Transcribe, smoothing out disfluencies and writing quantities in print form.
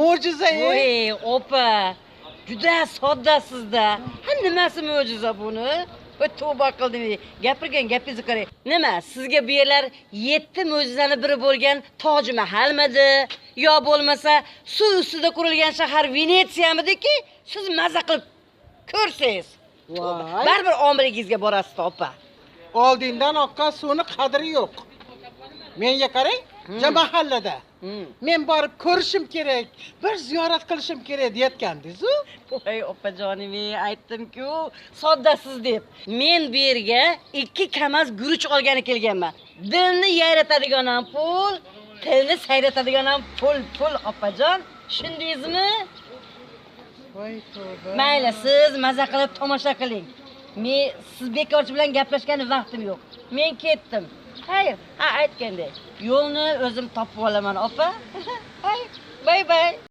mo'jiza-ey. Voy, opa. Juda soddasizda. Ha nimasi mo'jiza buni? Voy tavba qildim. Gapirgan gapingizni qarang. Nima? Sizga bu yerlar 7 mo'jizani biri bo'lgan Toj Mahalmidi yo bo'lmasa suv ustida qurilgan shahar Venetsiyamidiki, siz maza qilib ko'rsangiz. Voy. Baribir omiligingizga borasiz, opa. Oldindan oqqan suvni qadri yo'q. Menga qarang, mahallada. Men borib ko'rishim kerak, bir ziyorat qilishim kerak deyotgandingiz-ku. Voy opajonim, aytdim-ku, soddasiz deb. Men bu yerga 2 kamas guruch olgani kelganman. Dilni yayratadigan ham pul, tilni sayratadigan ham pul opajon. Tushundingizmi? Voy tavba. Mayli, siz maza qilib tomosha qiling. Men siz bekorchi bilan gaplashgan vaqtim yo'q. Men ketdim. Xayr, aytgandek, yo'lni o'zim topib olaman, opa. Hay, bay bay.